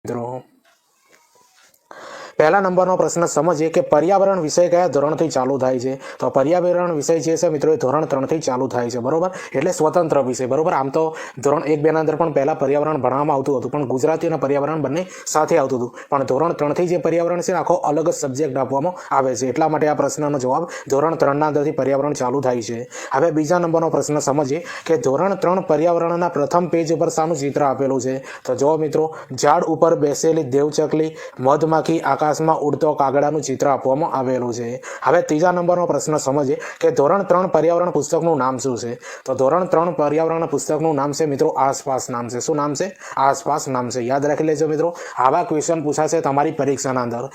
મિત્રો પહેલા નંબરનો પ્રશ્ન સમજીએ કે પર્યાવરણ વિષય કયા ધોરણથી ચાલુ થાય છે? તો પર્યાવરણ વિષય જે છે મિત્રો એ ધોરણ 3 થી ચાલુ થાય છે, બરોબર. એટલે સ્વતંત્ર વિષય, બરોબર. આમ તો ધોરણ 1, 2 ના અંદર પણ પહેલા પર્યાવરણ ભણવામાં આવતું હતું, પણ ગુજરાતી અને પર્યાવરણ બંને સાથે આવતું હતું. પણ ધોરણ 3 થી જે પર્યાવરણ છે આખો અલગ જ સબ્જેક્ટ આપવામાં આવે છે, એટલા માટે આ પ્રશ્નનો જવાબ ધોરણ 3 ના અંદરથી પર્યાવરણ ચાલુ થાય છે. હવે બીજા નંબરનો પ્રશ્ન સમજીએ કે ધોરણ 3 પર્યાવરણના પ્રથમ પેજ ઉપર શાનું ચિત્ર આપેલું છે? તો જો મિત્રો, ઝાડ ઉપર બેસેલી દેવચકલી, મધમાખી, આકાશમાં ઉડતો કાગડાનું ચિત્ર આપવામાં આવેલું છે. હવે ત્રીજા નંબરનો પ્રશ્ન સમજીએ કે ધોરણ 3 પર્યાવરણ પુસ્તકનું નામ શું છે? તો ધોરણ 3 પર્યાવરણ પુસ્તકનું નામ છે મિત્રો આસપાસ નામ છે. શું નામ છે? આસપાસ નામ છે. યાદ રાખી લેજો મિત્રો, આવા ક્વેશ્ચન પૂછાશે તમારી પરીક્ષાના અંદર.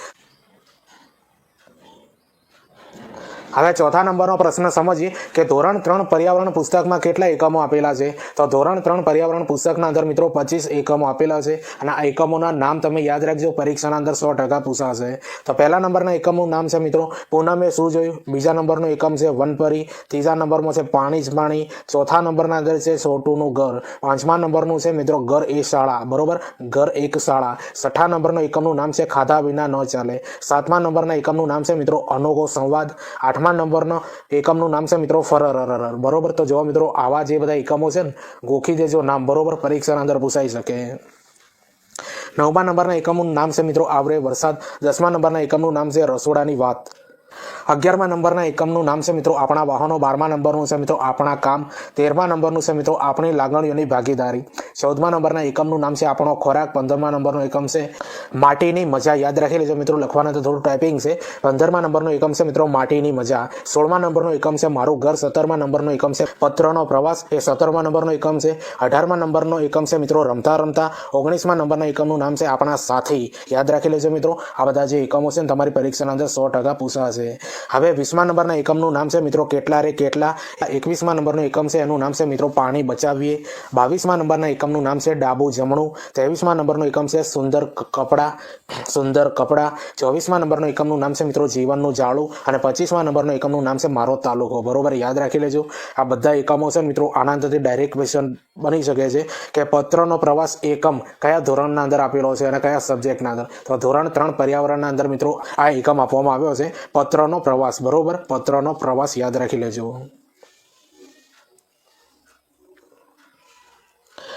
હવે ચોથા નંબરનો પ્રશ્ન સમજીએ કે ધોરણ 3 પર્યાવરણ પુસ્તકમાં કેટલા એકમો આપેલા છે? તો ધોરણ 3 પર્યાવરણ પુસ્તકના અંદર મિત્રો 25 એકમો આપેલા છે, અને આ એકમોના નામ તમે યાદ રાખજો, પરીક્ષાના અંદર 100% પૂછાશે. તો પહેલા નંબરના એકમનું નામ છે મિત્રો પૂનમે શું જોયું. બીજા નંબરનો એકમ છે વનપરી. ત્રીજા નંબરમાં છે પાણી જ પાણી. ચોથા નંબરના અંદર છે છોટુનું ઘર. પાંચમા નંબરનું છે મિત્રો ઘર એ શાળા, બરોબર, ઘર એક શાળા. છઠ્ઠા નંબરનો એકમનું નામ છે ખાધા વિના ન ચાલે. સાતમા નંબરના એકમનું નામ છે મિત્રો અનોખો સંવાદ. આઠમા નંબરનો એકમનું નામ છે મિત્રો ફરર, બરોબર. તો જો મિત્રો, આવા જે બધા એકમો છે ને, ગોખી દેજો નામ, બરોબર, પરીક્ષાના અંદર પૂછાઈ શકે. નવમા નંબરના એકમનું નામ છે મિત્રો આવરે વરસાદ. 10મા નંબરના એકમનું નામ છે રસોડાની વાત. 11મા નંબરના એકમનું નામ છે મિત્રો આપણા વાહનો. 12મા નંબરનું છે મિત્રો આપણા કામ. 13મા નંબરનું છે મિત્રો આપણી લાગણીઓની ભાગીદારી. 14મા નંબરના એકમનું નામ છે આપણો ખોરાક. 15મા નંબરનો એકમ છે માટીની મજા. યાદ રાખી લેજો મિત્રો, લખવાના તો થોડું ટાઈપિંગ છે. 15મા નંબરનો એકમ છે મિત્રો માટીની મજા. 16મા નંબરનો એકમ છે મારું ઘર. 17મા નંબરનો એકમ છે પત્રનો પ્રવાસ. એ 17મા નંબરનો એકમ છે. 18મા નંબરનો એકમ છે મિત્રો રમતા રમતા. 19મા નંબરના એકમનું નામ છે આપણા સાથી. યાદ રાખી લેજો મિત્રો, આ બધા જે એકમો છે ને તમારી પરીક્ષાના અંદર 100% પૂછાશે. હવે 20મા નંબરના એકમનું નામ છે મિત્રો કેટલા રે કેટલા. 21મા નંબરનું એકમ છે એનું નામ છે મિત્રો પાણી બચાવીએ. 22મા નંબરના એકમનું નામ છે ડાબુ જમણું. 23મા નંબરનું એકમ છે સુંદર કપડા. 24મા નંબરનું એકમનું નામ છે મિત્રો જીવનનું જાળું. અને 25મા નંબરનું એકમનું નામ છે મારો તાલુકો, બરોબર. યાદ રાખી લેજો, આ બધા એકમો છે મિત્રો આના અંદરથી ડાયરેક્ટ ક્વેશ્ચન બની શકે છે કે પત્રનો પ્રવાસ એકમ કયા ધોરણના અંદર આપેલો છે અને કયા સબ્જેક્ટના અંદર. તો ધોરણ 3 પર્યાવરણના અંદર મિત્રો આ એકમ આપવામાં આવ્યો છે, પત્રનો પ્રવાસ, બરોબર, પત્રનો પ્રવાસ. યાદ રાખી લેજો.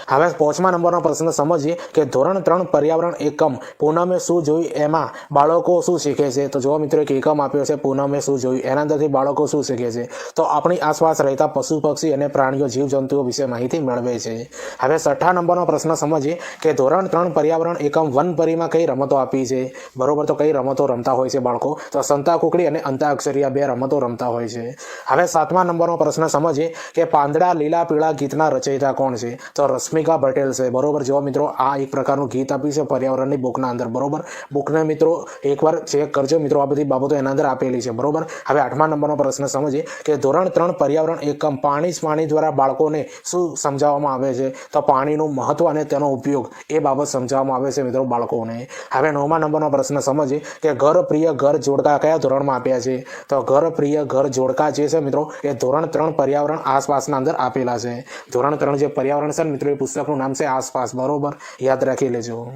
હવે 5મા નંબરનો પ્રશ્ન સમજીએ કે ધોરણ 3 પર્યાવરણ એકમ પૂનમે શું જોયું એમાં બાળકો શું શીખે છે? તો જો મિત્રો એક એકમ આપ્યો છે પૂનમે શું જોયું, એના અંદરથી બાળકો શું શીખે છે? તો આપણી આસપાસ રહેતા પશુ પક્ષી અને પ્રાણીઓ જીવજંતુઓ વિશે માહિતી મેળવે છે. હવે 6ઠા નંબરનો પ્રશ્ન સમજીએ કે ધોરણ 3 પર્યાવરણ એકમ વનપરીમાં કઈ રમતો આપી છે? બરોબર, તો કઈ રમતો રમતા હોય છે બાળકો? તો સંતાકુકડી અને અંતાક્ષરી, આ બે રમતો રમતા હોય છે. હવે 7મા નંબરનો પ્રશ્ન સમજીએ કે પાંદડા લીલા પીળા ગીતના રચયિતા કોણ છે? તો રશ્મિકા પટેલ છે, બરોબર. જો મિત્રો, આ એક પ્રકારનું ગીત આપ્યું છે પર્યાવરણની બુકના અંદર, બરોબર. બુકને મિત્રો એકવાર ચેક કરજો મિત્રો, આ બધી બાબતો એના અંદર આપેલી છે, બરોબર. હવે 8મા નંબરનો પ્રશ્ન સમજીએ કે ધોરણ 3 પર્યાવરણ એકમ પાણી જ પાણી દ્વારા બાળકોને શું સમજાવવામાં આવે છે? તો પાણીનું મહત્વ અને તેનો ઉપયોગ, એ બાબત સમજાવવામાં આવે છે મિત્રો બાળકોને. હવે 9મા નંબરનો પ્રશ્ન સમજીએ કે ઘર પ્રિય ઘર જોડકા કયા ધોરણમાં આપ્યા છે? તો ઘર પ્રિય ઘર જોડકા જે છે મિત્રો એ ધોરણ 3 પર્યાવરણ આસપાસના અંદર આપેલા છે. ધોરણ 3 જે પર્યાવરણ છે મિત્રો એ પુસ્તકનું નામ છે આસપાસ, બરોબર. યાદ રાખી લેજો.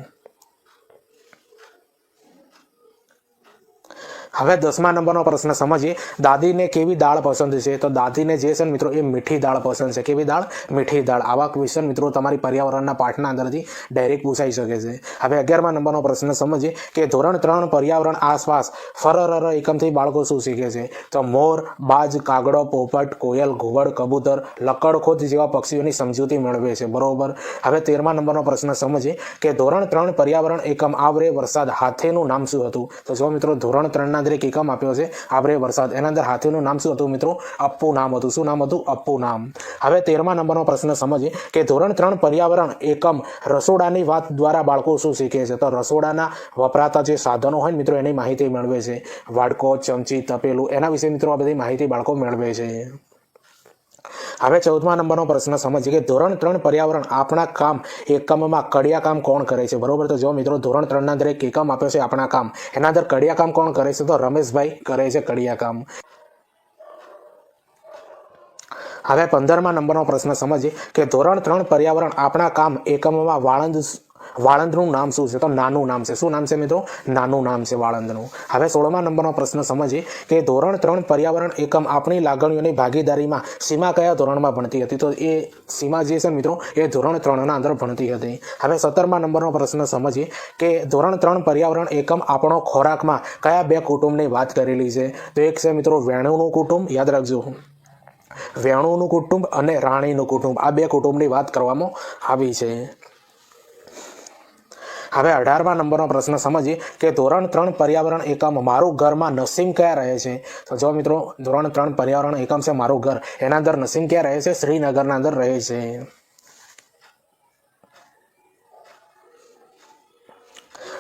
હવે 10મા નંબરનો પ્રશ્ન સમજીએ દાદીને કેવી દાળ પસંદ છે? તો દાદીને જે છે મિત્રો એ મીઠી દાળ પસંદ છે. કેવી દાળ? મીઠી દાળ. આવા ક્વેશ્ચન મિત્રો તમારી પર્યાવરણના પાઠના અંદરથી ડાયરેક્ટ પૂછાઈ શકે છે. હવે 11મા નંબરનો પ્રશ્ન સમજીએ કે ધોરણ 3 પર્યાવરણ આસપાસ ફરર એકમથી બાળકો શું શીખે છે? તો મોર, બાજ, કાગડો, પોપટ, કોયલ, ઘુવડ, કબૂતર, લકડખોદ જેવા પક્ષીઓની સમજૂતી મેળવે છે, બરોબર. હવે 13મા નંબરનો પ્રશ્ન સમજીએ કે ધોરણ 3 પર્યાવરણ એકમ આવરે વરસાદ હાથીનું નામ શું હતું? તો જો મિત્રો, ધોરણ 3 ના એક એકમ આપ્યો છે આવરે વરસાદ, એના અંદર હાથીનું નામ શું હતું મિત્રો? અપ્પુ નામ હતું. શું નામ હતું? અપ્પુ નામ. હવે 13મા નંબરનો પ્રશ્ન સમજીએ કે ધોરણ 3 પર્યાવરણ એકમ રસોડાની વાત દ્વારા બાળકો શું શીખે છે? તો રસોડાના વપરાતા જે સાધનો હોય મિત્રો એની માહિતી મેળવે છે. વાડકો, ચમચી, તપેલું, એના વિશે મિત્રો આ બધી માહિતી બાળકો મેળવે છે. હવે 14મા નંબરનો પ્રશ્ન સમજીએ કે ધોરણ 3 પર્યાવરણ આપણા કામ એકમમાં કડિયા કામ કોણ કરે છે? બરોબર. તો જો મિત્રો, ધોરણ 3 ના અંદર એક એકમ આપ્યો છે આપણા કામ, એના અંદર કડિયા કામ કોણ કરે છે? તો રમેશભાઈ કરે છે કડિયા કામ. હવે 15મા નંબરનો પ્રશ્ન સમજીએ કે ધોરણ 3 પર્યાવરણ આપણા કામ એકમમાં વાળંદ વાળંદનું નામ શું છે? તો નાનું નામ છે. શું નામ છે મિત્રો? નાનું નામ છે વાળંદનું. હવે 16મા નંબરનો પ્રશ્ન સમજીએ કે ધોરણ 3 પર્યાવરણ એકમ આપણી લાગણીઓની ભાગીદારીમાં સીમા કયા ધોરણમાં ભણતી હતી? તો એ સીમા જે છે મિત્રો એ ધોરણ 3ના અંદર ભણતી હતી. હવે 17મા નંબરનો પ્રશ્ન સમજીએ કે ધોરણ 3 પર્યાવરણ એકમ આપણો ખોરાકમાં કયા બે કુટુંબની વાત કરેલી છે? તો એક છે મિત્રો વેણુનું કુટુંબ, યાદ રાખજો, વેણુનું કુટુંબ અને રાણીનું કુટુંબ, આ બે કુટુંબની વાત કરવામાં આવી છે. હવે 18મા નંબરનો પ્રશ્ન સમજીએ કે ધોરણ 3 પર્યાવરણ એકમ મારું ઘરમાં નસીમ ક્યાં રહે છે? તો જો મિત્રો ધોરણ 3 પર્યાવરણ એકમ છે મારું ઘર, એના અંદર નસીમ ક્યાં રહે છે? શ્રીનગરના અંદર રહે છે.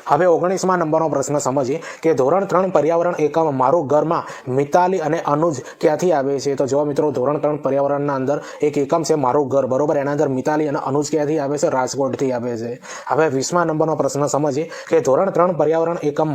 હવે 19મા નંબરનો પ્રશ્ન સમજીએ કે ધોરણ 3 પર્યાવરણ એકમ મારું ઘરમાં મિતાલી અને અનુજ ક્યાંથી આવે છે? તો જો મિત્રો ધોરણ 3 પર્યાવરણના અંદર એક એકમ છે મારું ઘર, બરોબર, એના અંદર મિતાલી અને અનુજ ક્યાંથી આવે છે? રાજકોટથી આવે છે. હવે 20મા નંબરનો પ્રશ્ન સમજીએ કે ધોરણ 3 પર્યાવરણ એકમ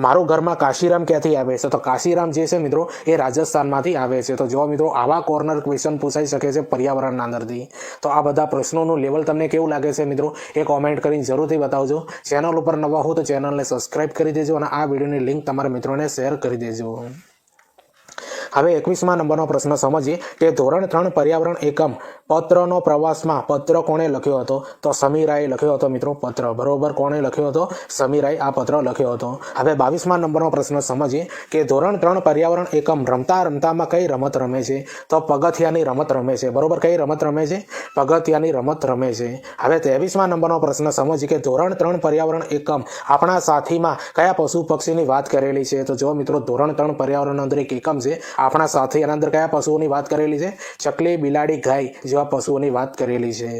મારું ઘરમાં કાશીરામ ક્યાંથી આવે છે? તો કાશીરામ જે છે મિત્રો એ રાજસ્થાનમાંથી આવે છે. તો જો મિત્રો આવા કોર્નર ક્વેશ્ચન પૂછાઈ શકે છે પર્યાવરણના અંદરથી. તો આ બધા પ્રશ્નોનું લેવલ તમને કેવું લાગે છે મિત્રો એ કોમેન્ટ કરીને જરૂરથી બતાવજો. ચેનલ ઉપર નવા હો તો ચેનલને સબસ્ક્રાઇબ કરી દેજો અને આ વિડીયોની લિંક તમારા મિત્રોને શેર કરી દેજો. હવે 21મા નંબરનો પ્રશ્ન સમજીએ કે ધોરણ 3 પર્યાવરણ એકમ પત્રનો પ્રવાસમાં પત્ર કોણે લખ્યો હતો? તો સમીરાએ લખ્યો હતો મિત્રો પત્ર, બરોબર. કોણે લખ્યો હતો? સમીરાએ આ પત્ર લખ્યો હતો. હવે 22મા નંબરનો પ્રશ્ન સમજીએ કે ધોરણ 3 પર્યાવરણ એકમ રમતા રમતામાં કઈ રમત રમે છે? તો પગથિયાની રમત રમે છે, બરોબર. કઈ રમત રમે છે? પગથિયાની રમત રમે છે. હવે 23મા નંબરનો પ્રશ્ન સમજીએ કે ધોરણ 3 પર્યાવરણ એકમ આપણા સાથીમાં કયા પશુ પક્ષીની વાત કરેલી છે? તો જો મિત્રો ધોરણ 3 પર્યાવરણ અંદર એક એકમ છે આપણા સાથી, એના અંદર કયા પશુઓની વાત કરેલી છે? ચકલી, બિલાડી, ગાય જેવા પશુઓની વાત કરેલી છે.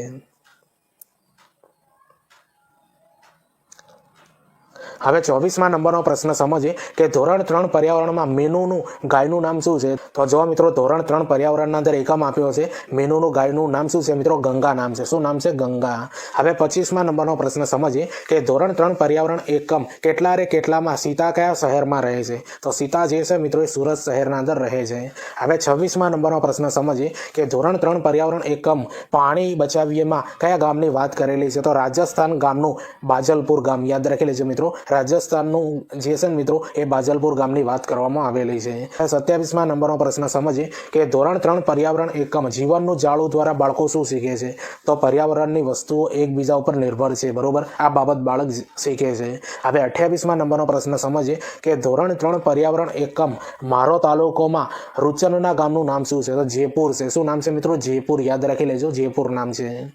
હવે 24મા નંબરનો પ્રશ્ન સમજીએ કે ધોરણ 3 પર્યાવરણમાં મીનુનું ગાયનું નામ શું છે? તો જો મિત્રો ધોરણ 3 પર્યાવરણના અંદર એકમ આપ્યો છે મીનુનું ગાયનું નામ શું છે મિત્રો? ગંગા નામ છે. શું નામ છે? ગંગા. હવે 25મા નંબરનો પ્રશ્ન સમજીએ કે ધોરણ 3 પર્યાવરણ એકમ કેટલામાં સીતા કયા શહેરમાં રહે છે? તો સીતા જે છે મિત્રો એ સુરત શહેરના અંદર રહે છે. હવે 26મા નંબરનો પ્રશ્ન સમજીએ કે ધોરણ 3 પર્યાવરણ એકમ પાણી બચાવીએમાં કયા ગામની વાત કરેલી છે? તો રાજસ્થાન ગામનું બાજલપુર ગામ, યાદ રાખી લેજો મિત્રો. રાજસ્થાનનું જે છે મિત્રો એ બાજલપુર ગામની વાત કરવામાં આવેલી છે. 27મા નંબરનો પ્રશ્ન સમજીએ કે ધોરણ 3 પર્યાવરણ એકમ જીવનનું જાળું દ્વારા બાળકો શું શીખે છે? તો પર્યાવરણની વસ્તુઓ એકબીજા ઉપર નિર્ભર છે, બરોબર. આ બાબત બાળક શીખે છે. હવે 28મા નંબરનો પ્રશ્ન સમજીએ કે ધોરણ 3 પર્યાવરણ એકમ મારો તાલુકોમાં રૂચનના ગામનું નામ શું છે? તો જયપુર છે. શું નામ છે મિત્રો? જયપુર, યાદ રાખી લેજો, જયપુર નામ છે.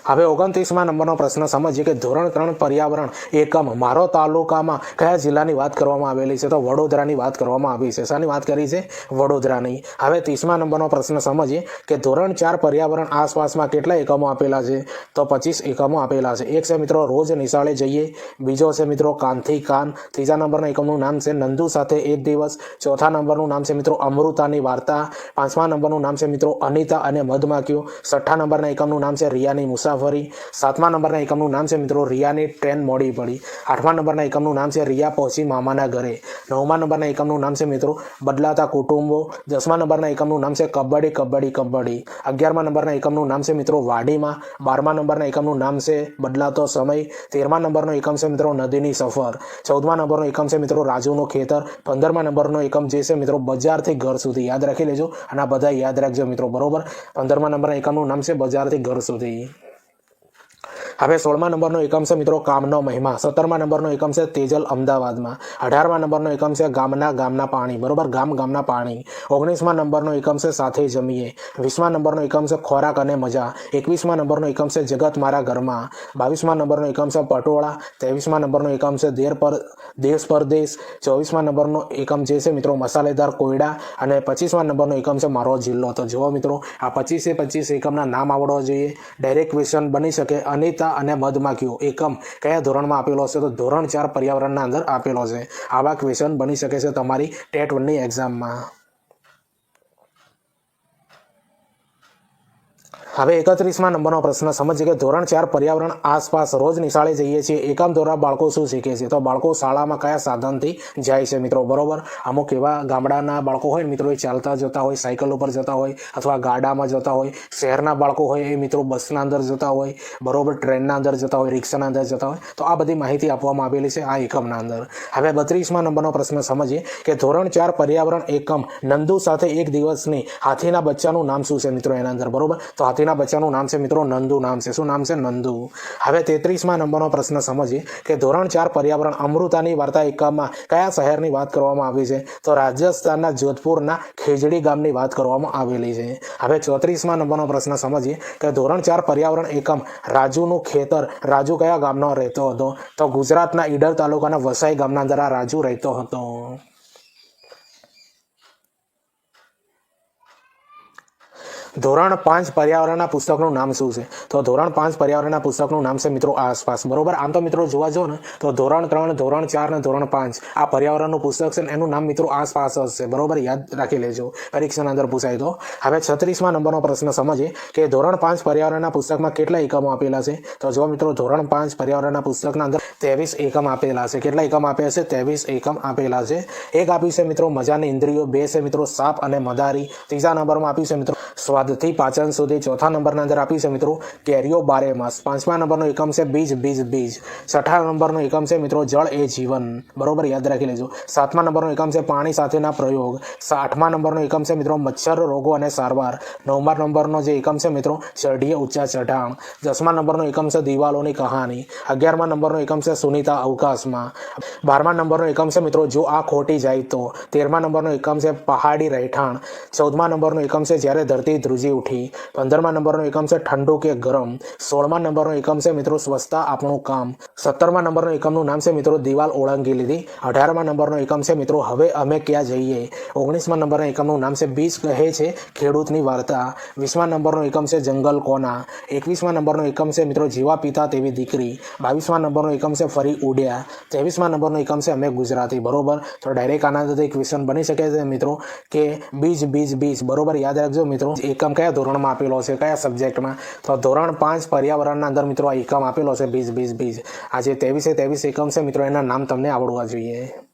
હવે 29મા નંબરનો પ્રશ્ન સમજીએ કે ધોરણ 3 પર્યાવરણ એકમ મારો તાલુકામાં કયા જિલ્લાની વાત કરવામાં આવેલી છે? તો વડોદરાની વાત કરવામાં આવી છે. શાની વાત કરી છે? વડોદરાની. હવે 30મા નંબરનો પ્રશ્ન સમજીએ કે ધોરણ 4 પર્યાવરણ આસપાસમાં કેટલા એકમો આપેલા છે? તો 25 એકમો આપેલા છે. એક છે મિત્રો રોજ નિશાળે જઈએ, બીજો છે મિત્રો કાનથી કાન, ત્રીજા નંબરના એકમનું નામ છે નંદુ સાથે એક દિવસ, ચોથા નંબરનું નામ છે મિત્રો અમૃતાની વાર્તા, 5મા નંબરનું નામ છે મિત્રો અનિતા અને મધમાખીઓ, 6ઠ્ઠા નંબરના એકમનું નામ છે રિયાની મુસાફરી, 7મા નંબરના એકમનું નામ છે મિત્રો રિયાની ટ્રેન મોડી પડી, 8મા નંબરના એકમનું નામ છે રિયા પહોંચી મામાના ઘરે, 9મા નંબરના એકમનું નામ છે મિત્રો બદલાતા કુટુંબો, 10મા નંબરના એકમનું નામ છે કબડ્ડી કબડ્ડી કબડ્ડી, 11મા નંબરના એકમનું નામ છે મિત્રો વાડીમાં, 12મા નંબરના એકમનું નામ છે બદલાતો સમય, 13મા નંબરનો એકમ છે મિત્રો નદીની સફર, 14મા નંબરનો એકમ છે મિત્રો રાજુનું ખેતર, 15મા નંબરનો એકમ જે છે મિત્રો બજારથી ઘર સુધી, યાદ રાખી લેજો અને આ બધા યાદ રાખજો મિત્રો, બરોબર. 15મા નંબરના એકમનું નામ છે બજારથી ઘર સુધી. હવે 16મા નંબરનો એકમ છે મિત્રો કામનો મહિમા, 17મા નંબરનો એકમ છે તેજલ અમદાવાદમાં, 18મા નંબરનો એકમ છે ગામના પાણી, બરોબર, ગામના પાણી, 19મા નંબરનો એકમ છે સાથે જમીએ, 20મા નંબરનો એકમ છે ખોરાક અને મજા, 21મા નંબરનો એકમ છે જગત મારા ઘરમાં, 22મા નંબરનો એકમ છે પટોળા, 23મા નંબરનો એકમ છે દેશ પરદેશ, 24મા નંબરનો એકમ જે છે મિત્રો મસાલેદાર કોયડા અને 25મા નંબરનો એકમ છે મારો જિલ્લો. તો જુઓ મિત્રો આ 25 એકમના નામ આવડવા જોઈએ. ડાયરેક્ટ ક્વેશ્ચન બની શકે. અનિતા અને મધમાખીઓ એકમ કયા ધોરણમાં આપેલો છે? તો ધોરણ 4 પર્યાવરણના અંદર આપેલો છે. આવા ક્વેશ્ચન બની શકે છે તમારી ટેટ 1ની એક્ઝામમાં. હવે 31મા નંબરનો પ્રશ્ન સમજીએ કે ધોરણ 4 પર્યાવરણ આસપાસ રોજ નિશાળે જઈએ છીએ એકમ દ્વારા બાળકો શું શીખે છે? તો બાળકો શાળામાં કયા સાધનથી જાય છે મિત્રો? બરોબર, અમુક એવા ગામડાના બાળકો હોય મિત્રો એ ચાલતા જતા હોય, સાયકલ ઉપર જતા હોય અથવા ગાડામાં જતા હોય. શહેરના બાળકો હોય એ મિત્રો બસના અંદર જતા હોય, બરોબર, ટ્રેનના અંદર જતા હોય, રિક્ષાના અંદર જતા હોય. તો આ બધી માહિતી આપવામાં આવેલી છે આ એકમના અંદર. હવે 32મા નંબરનો પ્રશ્ન સમજીએ કે ધોરણ 4 પર્યાવરણ એકમ નંદુ સાથે એક દિવસની હાથીના બચ્ચાનું નામ શું છે મિત્રો એના અંદર? બરોબર, તો હાથીના બચ્ચાનું નામ છે મિત્રો નંદુ નામ છે. શું નામ છે? નંદુ. હવે 33મા નંબરનો પ્રશ્ન સમજીએ કે ધોરણ 4 પર્યાવરણ અમૃતાની વાર્તા એકમમાં કયા શહેરની વાત કરવામાં આવી છે? તો રાજસ્થાનના જોધપુરના ખેજડી ગામની વાત કરવામાં આવેલી છે. હવે 34મા નંબરનો પ્રશ્ન સમજીએ કે ધોરણ 4 પર્યાવરણ એકમ રાજુનું ખેતર રાજુ કયા ગામનો રહેતો હતો? તો ગુજરાતના ઈડર તાલુકાના વસાઈ ગામના અંદર આ રાજુ રહેતો હતો. ધોરણ 5 પર્યાવરણના પુસ્તકનું નામ શું છે? તો ધોરણ 5 પર્યાવરણના પુસ્તકનું નામ છે મિત્રો આસપાસ. બરોબર, આમ તો મિત્રો જોવા જો ને તો ધોરણ 3, ધોરણ 4 અને ધોરણ 5 આ પર્યાવરણનું પુસ્તક છે એનું નામ મિત્રો આસપાસ જ છે. બરોબર, યાદ રાખી લેજો, પરીક્ષાના અંદર પૂછાય તો. હવે 36મા નંબરનો પ્રશ્ન સમજીએ કે ધોરણ 5 પર્યાવરણના પુસ્તકમાં કેટલા એકમો આપેલા છે? તો જો મિત્રો ધોરણ 5 પર્યાવરણના પુસ્તકના અંદર 23 એકમ આપેલા છે. કેટલા એકમ આપ્યા છે? 23 એકમ આપેલા છે. એક આપ્યું છે મિત્રો મજાની ઇન્દ્રિયો, 2 છે મિત્રો સાપ અને મદારી, ત્રીજા નંબરમાં આપ્યું છે મિત્રો સ્વાદથી પાચન સુધી, ચોથા નંબરના અંદર આપ્યું છે મિત્રો કેરીઓ બારે માસ, 5મા નંબરનો એકમ છે બીજ બીજ બીજ, 6થા નંબરનો એકમ છે મિત્રો જળ એ જીવન. બરોબર, યાદ રાખી લેજો. 7મા નંબરનો એકમ છે પાણી સાથેના પ્રયોગ, 8મા નંબરનો એકમ છે મિત્રો મચ્છર રોગો અને સારવાર, 9મા નંબરનો જે એકમ છે મિત્રો ચઢીએ ઊંચા ચઢાણ, 10મા નંબરનો એકમ છે દિવાલોની કહાની, 11મા નંબરનો એકમ છે સુનીતા અવકાશમાં, 12મા નંબરનો એકમ છે મિત્રો જો આ ખોટી જાય તો, 13મા નંબરનો એકમ છે પહાડી રહેઠાણ, 14મા નંબરનો એકમ છે જ્યારે ધરતી ધ્રુજી ઉઠી, 15મા નંબરનો એકમ છે ઠંડુ કે ગરમ, 16મા નંબરનો એકમ છે મિત્રો સ્વચ્છતા આપણું કામ, 17મા નંબરનો એકમનું નામ છે મિત્રો દિવાલ ઓળંગી લીધી, 18મા નંબરનો એકમ છે મિત્રો હવે અમે ક્યાં જઈએ, 19મા નંબરના એકમનું નામ છે બીજ કહે છે ખેડૂતની વાર્તા, 20મા નંબરનો એકમ છે જંગલ કોના, 21મા નંબરનો એકમ છે મિત્રો જીવા પિતા તેવી દીકરી, 22મા નંબરનો એકમ છે ફરી ઉડ્યા, 23મા નંબરનો એકમ છે અમે ગુજરાતી. બરોબર, તો ડાયરેક્ટ આના અંદરથી ક્વેશ્ચન બની શકે છે મિત્રો કે બીજ બીજ બીજ. બરોબર, યાદ રાખજો મિત્રો એકમ કયા ધોરણમાં આપેલો છે, કયા સબ્જેક્ટમાં? તો ધોરણ 5 પર્યાવરણના અંદર મિત્રો આ એકમ આપેલો છે બીજ બીજ બીજ. આ જે 23 એકમ છે મિત્રો એના નામ તમને આવડવા જોઈએ.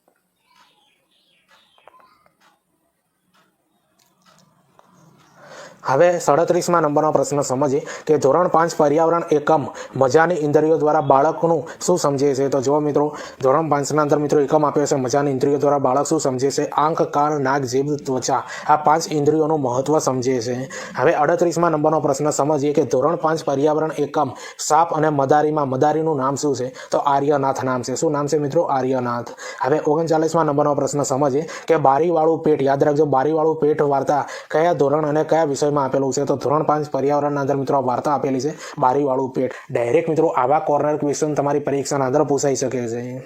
હવે 37મા નંબરનો પ્રશ્ન સમજીએ કે ધોરણ 5 પર્યાવરણ એકમ મજાની ઇન્દ્રિયો દ્વારા બાળકનું શું સમજે છે? તો જો મિત્રો ધોરણ 5ના અંદર મિત્રો એકમ આપ્યો છે મજાની ઇન્દ્રિયો દ્વારા બાળક શું સમજે છે? આંખ, કાન, નાક, જીભ, ત્વચા આ 5 ઇન્દ્રિયોનું મહત્વ સમજે છે. હવે 38મા નંબરનો પ્રશ્ન સમજીએ કે ધોરણ 5 પર્યાવરણ એકમ સાપ અને મદારીમાં મદારીનું નામ શું છે? તો આર્યનાથ નામ છે. શું નામ છે મિત્રો? આર્યનાથ. હવે 39મા નંબરનો પ્રશ્ન સમજીએ કે બારીવાળું પેટ, યાદ રાખજો બારીવાળું પેટ વાર્તા કયા ધોરણ અને કયા વિષય આપેલું છે? તો ધોરણ 5 પર્યાવરણના અંદર મિત્રો વાર્તા આપેલી છે બારીવાળું પેટ. ડાયરેક્ટ મિત્રો આવા કોર્નર ક્વેશ્ચન તમારી પરીક્ષાના અંદર પૂછાઈ શકે છે.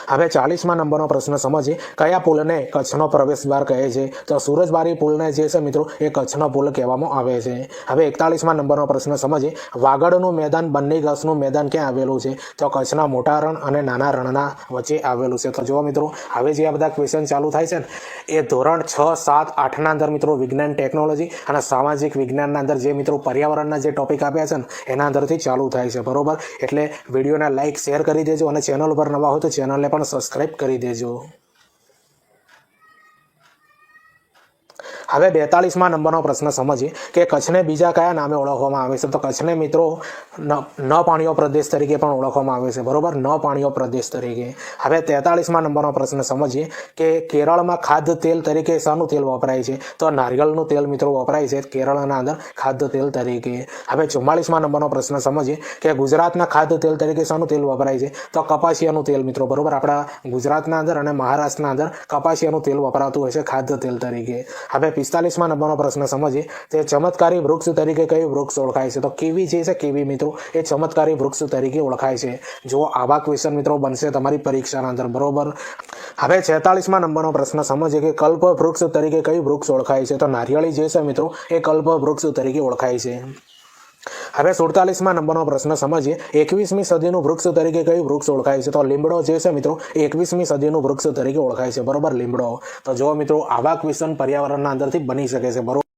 હવે 40મા નંબરનો પ્રશ્ન સમજીએ કયા પુલને કચ્છનો પ્રવેશ દ્વાર કહે છે? તો સુરજબારી પુલને જે છે મિત્રો એ કચ્છનો પુલ કહેવામાં આવે છે. હવે 41મા નંબરનો પ્રશ્ન સમજીએ વાગડનું મેદાન બન્નીગસનું મેદાન ક્યાં આવેલું છે? તો કચ્છના મોટા રણ અને નાના રણના વચ્ચે આવેલું છે. તો જુઓ મિત્રો હવે જે આ બધા ક્વેશ્ચન ચાલુ થાય છે ને એ ધોરણ 6, 7, 8ના અંદર મિત્રો વિજ્ઞાન ટેકનોલોજી અને સામાજિક વિજ્ઞાનના અંદર જે મિત્રો પર્યાવરણના જે ટોપિક આપ્યા છે ને એના અંદરથી ચાલુ થાય છે. બરોબર, એટલે વિડીયોને લાઇક શેર કરી દેજો અને ચેનલ ઉપર નવા હોય તો ચેનલને પણ સબસ્ક્રાઇબ કરી દેજો. હવે 42મા નંબરનો પ્રશ્ન સમજીએ કે કચ્છને બીજા કયા નામે ઓળખવામાં આવે છે? તો કચ્છને મિત્રો ન પાણીઓ પ્રદેશ તરીકે પણ ઓળખવામાં આવે છે. બરોબર, ન પાણીઓ પ્રદેશ તરીકે. હવે 43મા નંબરનો પ્રશ્ન સમજીએ કે કેરળમાં ખાદ્ય તેલ તરીકે શાનું તેલ વપરાય છે? તો નારિયેળનું તેલ મિત્રો વપરાય છે કેરળના અંદર ખાદ્ય તેલ તરીકે. હવે 44મા નંબરનો પ્રશ્ન સમજીએ કે ગુજરાતના ખાદ્ય તેલ તરીકે શાનું તેલ વપરાય છે? તો કપાસિયાનું તેલ મિત્રો. બરોબર, આપણા ગુજરાતના અંદર અને મહારાષ્ટ્રના અંદર કપાસિયાનું તેલ વપરાતું હોય છે ખાદ્ય તેલ તરીકે. હવે 45મા નંબરનો પ્રશ્ન સમજીએ તે ચમત્કારી વૃક્ષ તરીકે કયું વૃક્ષ ઓળખાય છે? તો કીવી જે છે કીવી મિત્રો એ ચમત્કારી વૃક્ષ તરીકે ઓળખાય છે. જો આવા ક્વેશ્ચન મિત્રો બનશે તમારી પરીક્ષાના અંદર. બરોબર, હવે 46મા નંબરનો પ્રશ્ન સમજીએ કે કલ્પ વૃક્ષ તરીકે કયું વૃક્ષ ઓળખાય છે? તો નારિયેળી જે છે મિત્રો એ કલ્પ વૃક્ષ તરીકે ઓળખાય છે. હવે 47મા નંબરનો પ્રશ્ન સમજીએ 21મી સદીનું વૃક્ષ તરીકે કયું વૃક્ષ ઓળખાય છે? તો લીમડો જે છે મિત્રો 21મી સદીનું વૃક્ષ તરીકે ઓળખાય છે. બરોબર, લીમડો. તો જો મિત્રો આવા ક્વેશ્ચન પર્યાવરણના અંદરથી બની શકે છે. બરોબર.